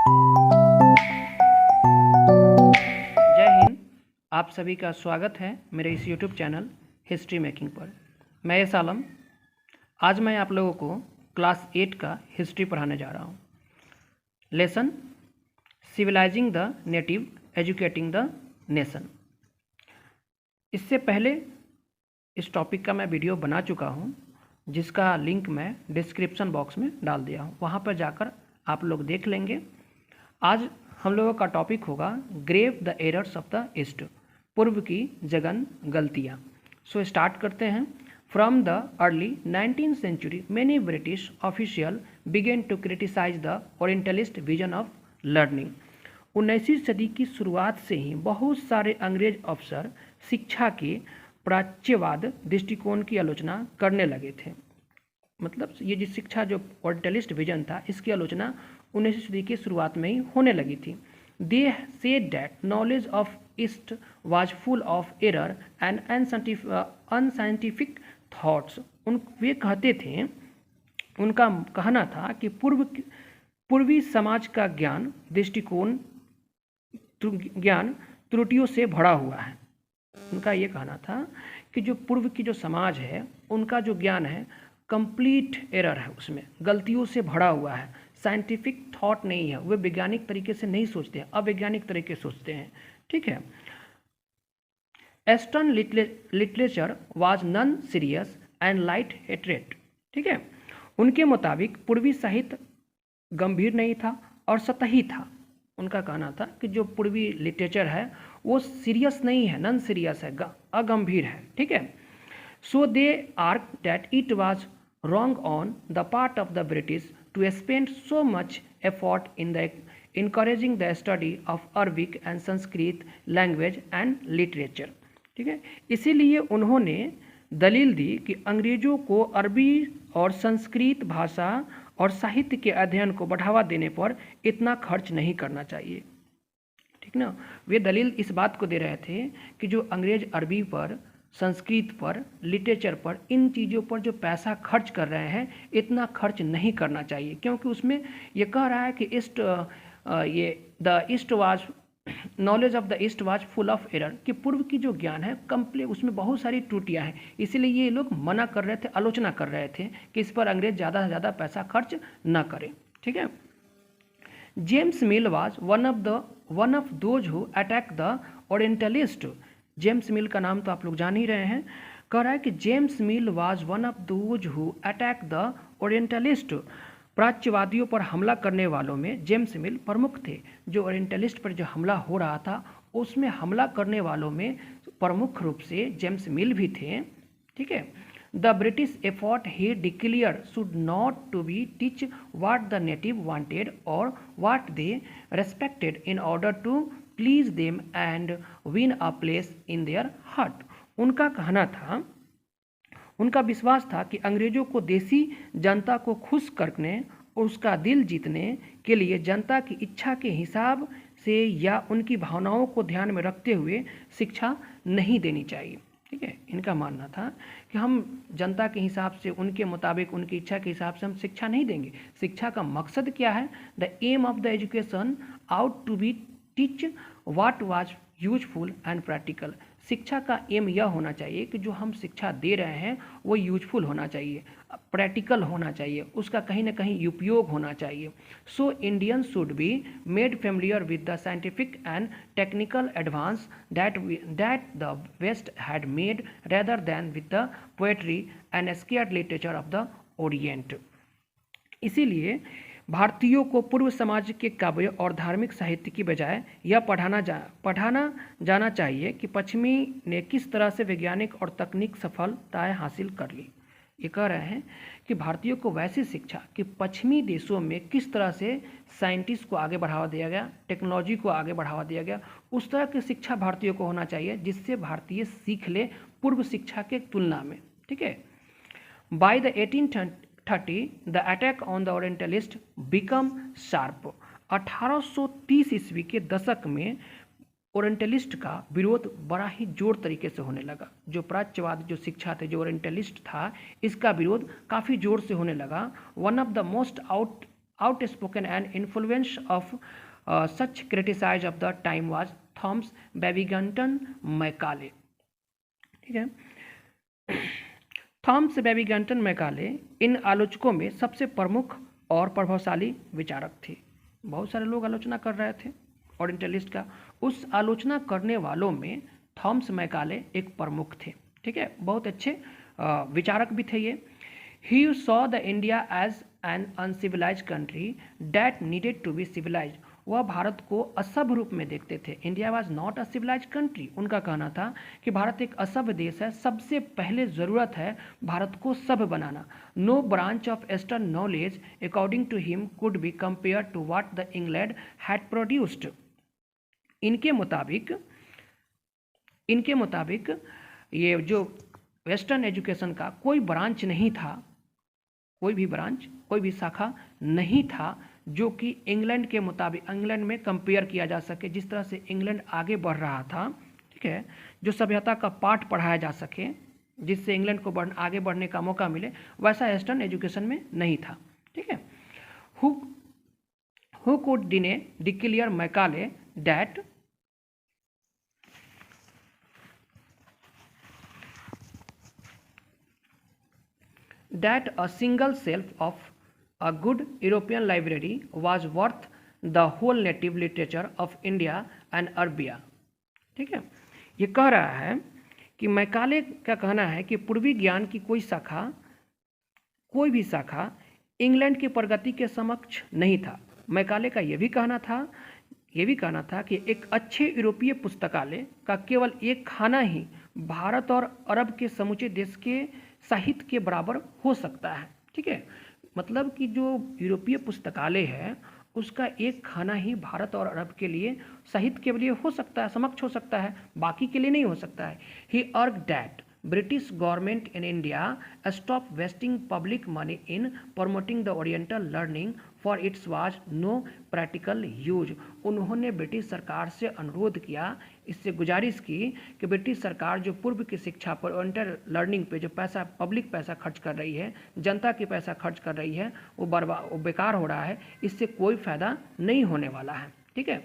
जय हिंद। आप सभी का स्वागत है मेरे इस YouTube चैनल हिस्ट्री मेकिंग पर। मैं एस आलम। आज मैं आप लोगों को क्लास 8 का हिस्ट्री पढ़ाने जा रहा हूँ। Lesson civilising the native educating the nation. इससे पहले इस टॉपिक का मैं वीडियो बना चुका हूँ, जिसका लिंक मैं डिस्क्रिप्शन बॉक्स में डाल दिया हूँ। वहाँ पर जाकर आप लोग देख लेंगे। आज हम लोगों का टॉपिक होगा grave the errors of the east, पूर्व की जघन गलतियाँ। सो स्टार्ट करते हैं। From the early 19th century many British official begin to criticise the orientalist vision of learning. 19वीं सदी की शुरुआत से ही बहुत सारे अंग्रेज अफसर शिक्षा के प्राच्यवाद दृष्टिकोण की आलोचना करने लगे थे। मतलब ये जो शिक्षा जो ओरिएंटलिस्ट विजन था, इसकी आलोचना 19वीं सदी की शुरुआत में ही होने लगी थी। They said that knowledge of East was full of error and unscientific thoughts. वे कहते थे, उनका कहना था कि पूर्वी समाज का दृष्टिकोण ज्ञान त्रुटियों से भरा हुआ है। उनका ये कहना था कि जो पूर्व की जो समाज है, उनका जो ज्ञान है कंप्लीट एरर है, उसमें गलतियों से भरा हुआ है। साइंटिफिक थॉट नहीं है, वे वैज्ञानिक तरीके से नहीं सोचते हैं, अवैज्ञानिक तरीके से सोचते हैं। ठीक है। Astern literature was non serious and light hated. ठीक है। उनके मुताबिक पूर्वी साहित्य गंभीर नहीं था और सतही था। उनका कहना था कि जो पूर्वी लिटरेचर है वो सीरियस नहीं है, नॉन सीरियस है, अगंभीर है। ठीक है। So they argue that it was wrong on the part of the British to spend so much effort in the encouraging the study of Arabic and Sanskrit language and literature। ठीक है। इसीलिए उन्होंने दलील दी कि अंग्रेजों को अरबी और संस्कृत भाषा और साहित्य के अध्ययन को बढ़ावा देने पर इतना खर्च नहीं करना चाहिए। ठीक ना। वे दलील इस बात को दे रहे थे कि जो अंग्रेज अरबी पर, संस्कृत पर, लिटरेचर पर, इन चीज़ों पर जो पैसा खर्च कर रहे हैं, इतना खर्च नहीं करना चाहिए, क्योंकि उसमें ये कह रहा है कि the east was knowledge of the east was full of error, कि पूर्व की जो ज्ञान है कंप्लीट, उसमें बहुत सारी त्रुटियां हैं। इसीलिए ये लोग मना कर रहे थे, आलोचना कर रहे थे कि इस पर अंग्रेज ज़्यादा से ज़्यादा पैसा खर्च ना करें। ठीक है। James Mill was one of those who attack the orientalist. James मिल का नाम तो आप लोग जान ही रहे हैं। कह रहा है कि James Mill was one of those who attack the orientalist. प्राच्यवादियों पर हमला करने वालों में जेम्स मिल प्रमुख थे। जो ओरिएंटलिस्ट पर जो हमला हो रहा था, उसमें हमला करने वालों में प्रमुख रूप से जेम्स मिल भी थे। ठीक है। The British effort he declare should not to be teach what the native wanted और what they respected in order to please them and win a place in their heart. उनका कहना था, उनका विश्वास था कि अंग्रेजों को देसी जनता को खुश करने और उसका दिल जीतने के लिए जनता की इच्छा के हिसाब से या उनकी भावनाओं को ध्यान में रखते हुए शिक्षा नहीं देनी चाहिए। ठीक है। इनका मानना था कि हम जनता के हिसाब से, उनके मुताबिक, उनकी इच्छा के हिसाब से हम शिक्षा नहीं देंगे। शिक्षा का मकसद क्या है? The aim of the education out to be teach what was useful and practical. शिक्षा का एम यह होना चाहिए कि जो हम शिक्षा दे रहे हैं वो यूजफुल होना चाहिए, प्रैक्टिकल होना चाहिए, उसका कहीं ना कहीं उपयोग होना चाहिए। So Indians should be made familiar with the scientific and technical advance that the West had made rather than with the poetry and sacred literature of the Orient. इसीलिए भारतीयों को पूर्व समाज के काव्य और धार्मिक साहित्य की बजाय यह पढ़ाना जाना चाहिए कि पश्चिमी ने किस तरह से वैज्ञानिक और तकनीक सफलताएं हासिल कर ली। ये कह रहे हैं कि भारतीयों को वैसी शिक्षा कि पश्चिमी देशों में किस तरह से साइंटिस्ट को आगे बढ़ावा दिया गया, टेक्नोलॉजी को आगे बढ़ावा दिया गया, उस तरह की शिक्षा भारतीयों को होना चाहिए जिससे भारतीय सीख ले पूर्व शिक्षा के तुलना में। ठीक है। By the 1830 the attack on the orientalist become sharp. 1830 ईस्वी के दशक में ओरिएंटलिस्ट का विरोध बड़ा ही जोर तरीके से होने लगा। जो प्राच्यवाद जो शिक्षा थे, जो ओरिएंटलिस्ट था, इसका विरोध काफ़ी जोर से होने लगा। One of the most outspoken and influence of such criticism of the time was Thomas Babington Macaulay. ठीक है, थॉमस बेबिंगटन मैकाले इन आलोचकों में सबसे प्रमुख और प्रभावशाली विचारक थे। बहुत सारे लोग आलोचना कर रहे थे ओरिएंटलिस्ट का, उस आलोचना करने वालों में थॉमस मैकाले एक प्रमुख थे। ठीक है, बहुत अच्छे विचारक भी थे ये। He saw the India as an uncivilise country that needed to be civilise. वह भारत को असभ्य रूप में देखते थे। India was not a civilise country. उनका कहना था कि भारत एक असभ्य देश है, सबसे पहले ज़रूरत है भारत को सभ्य बनाना। No branch of Eastern knowledge according to him could be compare to what the England had produced. इनके मुताबिक ये जो वेस्टर्न एजुकेशन का कोई ब्रांच नहीं था, कोई भी शाखा नहीं था जो कि इंग्लैंड के मुताबिक इंग्लैंड में कंपेयर किया जा सके। जिस तरह से इंग्लैंड आगे बढ़ रहा था, ठीक है, जो सभ्यता का पाठ पढ़ाया जा सके जिससे इंग्लैंड को आगे बढ़ने का मौका मिले, वैसा ईस्टर्न एजुकेशन में नहीं था। ठीक है, who could declare Macaulay that a single shelf of a good European library was worth the whole native literature of India and Arabia। ठीक है, ये कह रहा है कि मैकाले का कहना है कि पूर्वी ज्ञान की कोई भी शाखा इंग्लैंड की प्रगति के समक्ष नहीं था। मैकाले का ये भी कहना था कि एक अच्छे यूरोपीय पुस्तकालय का केवल एक खाना ही भारत और अरब के समूचे देश के साहित्य के बराबर हो सकता है। ठीक है, मतलब कि जो यूरोपीय पुस्तकालय है उसका एक खाना ही भारत और अरब के लिए साहित्य के लिए हो सकता है, समक्ष हो सकता है, बाकी के लिए नहीं हो सकता है। ही अर्ग्ड that British government in India stopped wasting public money in promoting the Oriental learning for its was no practical use। उन्होंने ब्रिटिश सरकार से अनुरोध किया, इससे गुजारिश की कि ब्रिटिश सरकार जो पूर्व की शिक्षा पर ओरिएंटल लर्निंग पे जो पैसा पब्लिक पैसा खर्च कर रही है, जनता की पैसा खर्च कर रही है, वो बेकार हो रहा है, इससे कोई फायदा नहीं होने वाला है। ठीक है,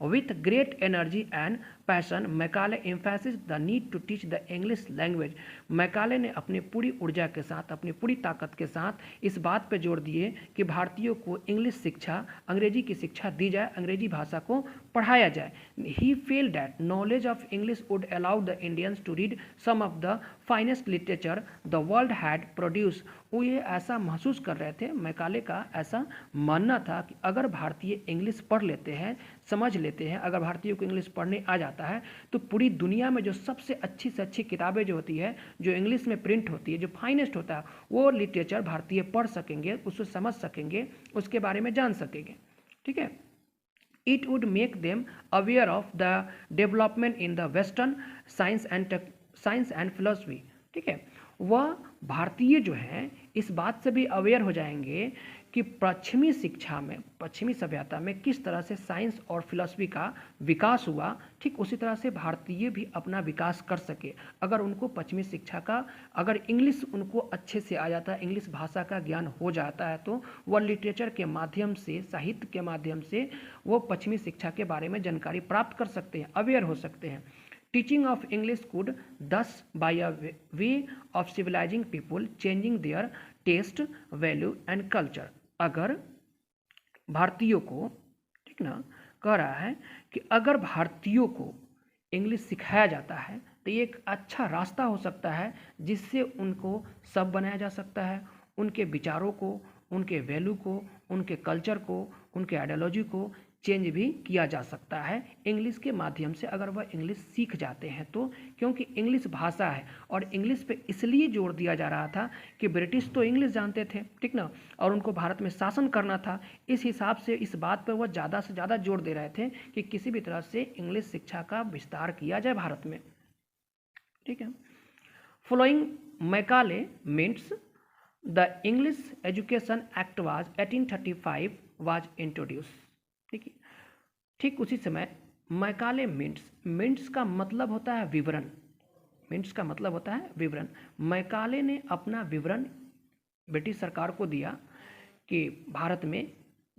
With great energy and passion, Macaulay emphasized the need to teach the English language। Macaulay ने अपनी पूरी ऊर्जा के साथ, अपनी पूरी ताकत के साथ इस बात पर जोर दिए कि भारतीयों को इंग्लिश शिक्षा, अंग्रेजी की शिक्षा दी जाए, अंग्रेजी भाषा को पढ़ाया जाए। He felt that knowledge of English would allow the Indians to read some of the finest literature the world had produced। वो ये ऐसा महसूस कर रहे थे, मैकाले का ऐसा मानना था कि अगर भारतीय इंग्लिश पढ़ लेते हैं, समझ लेते हैं, अगर भारतीयों को इंग्लिश पढ़ने आ जाता है तो पूरी दुनिया में जो सबसे अच्छी से अच्छी किताबें जो होती है, जो इंग्लिश में प्रिंट होती है, जो फाइनेस्ट होता है, वो लिटरेचर भारतीय पढ़ सकेंगे, उसको समझ सकेंगे, उसके बारे में जान सकेंगे। ठीक है, it would make them aware of the development in the western science and philosophy. ठीक है, वह भारतीय जो हैं इस बात से भी अवेयर हो जाएंगे कि पश्चिमी शिक्षा में, पश्चिमी सभ्यता में किस तरह से साइंस और फिलॉसफी का विकास हुआ, ठीक उसी तरह से भारतीय भी अपना विकास कर सके। अगर उनको पश्चिमी शिक्षा का, अगर इंग्लिश उनको अच्छे से आ जाता है, इंग्लिश भाषा का ज्ञान हो जाता है, तो वह लिटरेचर के माध्यम से, साहित्य के माध्यम से वो पश्चिमी शिक्षा के बारे में जानकारी प्राप्त कर सकते हैं, अवेयर हो सकते हैं। Teaching of English could thus by a way of civilizing people, changing their taste, value and culture। अगर भारतीयों को, ठीक ना, कह रहा है कि अगर भारतीयों को इंग्लिश सिखाया जाता है तो ये एक अच्छा रास्ता हो सकता है जिससे उनको सब बनाया जा सकता है, उनके विचारों को, उनके वैल्यू को, उनके कल्चर को, उनके आइडियोलॉजी को चेंज भी किया जा सकता है इंग्लिश के माध्यम से, अगर वह इंग्लिश सीख जाते हैं तो। क्योंकि इंग्लिश भाषा है और इंग्लिश पे इसलिए जोर दिया जा रहा था कि ब्रिटिश तो इंग्लिश जानते थे, ठीक ना, और उनको भारत में शासन करना था। इस हिसाब से इस बात पर वह ज़्यादा से ज़्यादा जोर दे रहे थे कि किसी भी तरह से इंग्लिश शिक्षा का विस्तार किया जाए भारत में। ठीक है, following Macaulay means the English education act was 1835 was introduce. ठीक उसी समय मैकाले मिंट्स का मतलब होता है विवरण, मिंट्स का मतलब होता है विवरण। मैकाले ने अपना विवरण ब्रिटिश सरकार को दिया कि भारत में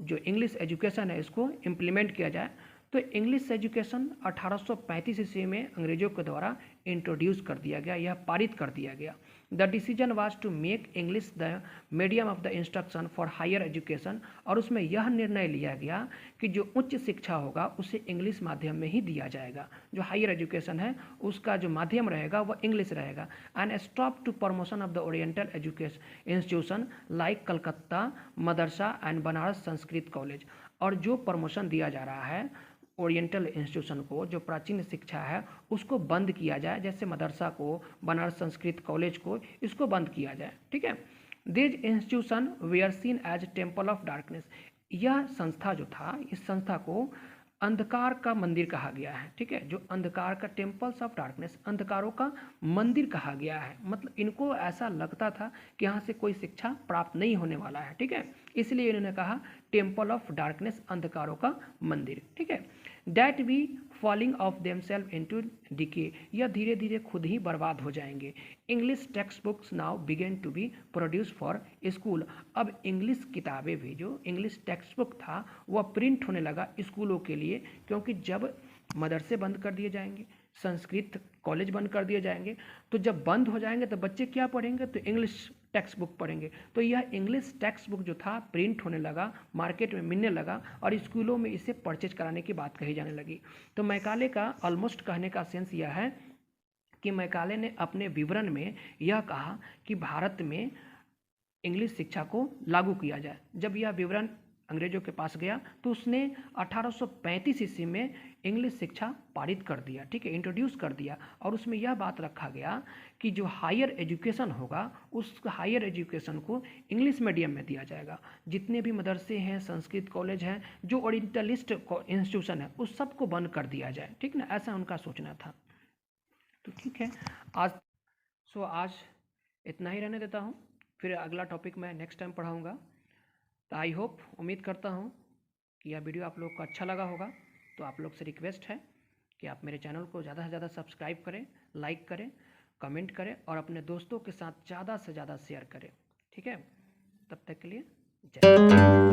जो इंग्लिश एजुकेशन है इसको इम्प्लीमेंट किया जाए। तो इंग्लिश एजुकेशन 1835 ईस्वी में अंग्रेजों के द्वारा इंट्रोड्यूस कर दिया गया, यह पारित कर दिया गया। The decision was to make English the medium of the instruction for higher education, और उसमें यह निर्णय लिया गया कि जो उच्च शिक्षा होगा उसे इंग्लिश माध्यम में ही दिया जाएगा। जो हायर एजुकेशन है उसका जो माध्यम रहेगा वह इंग्लिश रहेगा। And stop to promotion of the oriental education institution like Calcutta Madrasa and Banaras Sanskrit College. और जो प्रमोशन दिया जा रहा है ओरिएंटल इंस्टीट्यूशन को, जो प्राचीन शिक्षा है उसको बंद किया जाए, जैसे मदरसा को, बनारस संस्कृत कॉलेज को, इसको बंद किया जाए। ठीक है। This institution they are seen as temple of darkness. यह संस्था जो था, इस संस्था को अंधकार का मंदिर कहा गया है। ठीक है। जो अंधकार का, टेम्पल्स ऑफ डार्कनेस, अंधकारों का मंदिर कहा गया है। मतलब इनको ऐसा लगता था कि यहाँ से कोई शिक्षा प्राप्त नहीं होने वाला है। ठीक है। इसलिए इन्होंने कहा टेम्पल ऑफ डार्कनेस, अंधकारों का मंदिर। ठीक है। That we falling of themselves into decay, यह धीरे धीरे खुद ही बर्बाद हो जाएंगे। English text books now begin to be produce for school. अब इंग्लिश किताबें भी, जो इंग्लिश टेक्स्ट बुक था वह प्रिंट होने लगा स्कूलों के लिए, क्योंकि जब मदरसे बंद कर दिए जाएंगे, संस्कृत कॉलेज बंद कर दिए जाएंगे, तो जब बंद हो जाएंगे तो बच्चे क्या पढ़ेंगे, तो इंग्लिश टेक्स्ट बुक पढ़ेंगे। तो यह इंग्लिश टेक्स्ट बुक जो था प्रिंट होने लगा, मार्केट में मिलने लगा, और स्कूलों में इसे परचेज कराने की बात कही जाने लगी। तो मैकाले का ऑलमोस्ट कहने का सेंस यह है कि मैकाले ने अपने विवरण में यह कहा कि भारत में इंग्लिश शिक्षा को लागू किया जाए। जब यह विवरण अंग्रेजों के पास गया तो उसने 1835 ईस्वी में इंग्लिश शिक्षा पारित कर दिया। ठीक है, इंट्रोड्यूस कर दिया। और उसमें यह बात रखा गया कि जो हायर एजुकेशन होगा उस हायर एजुकेशन को इंग्लिश मीडियम में दिया जाएगा। जितने भी मदरसे हैं, संस्कृत कॉलेज हैं, जो ओरिएंटलिस्ट इंस्टीट्यूशन है, उस सब को बंद कर दिया जाए। ठीक ना, ऐसा उनका सोचना था। तो ठीक है, आज इतना ही रहने देता हूँ। फिर अगला टॉपिक मैं नेक्स्ट टाइम पढ़ाऊँगा। तो आई होप, उम्मीद करता हूँ कि यह वीडियो आप लोग को अच्छा लगा होगा। तो आप लोग से रिक्वेस्ट है कि आप मेरे चैनल को ज़्यादा से ज़्यादा सब्सक्राइब करें, लाइक करें, कमेंट करें और अपने दोस्तों के साथ ज़्यादा से ज़्यादा शेयर करें। ठीक है, तब तक के लिए जय हिंद।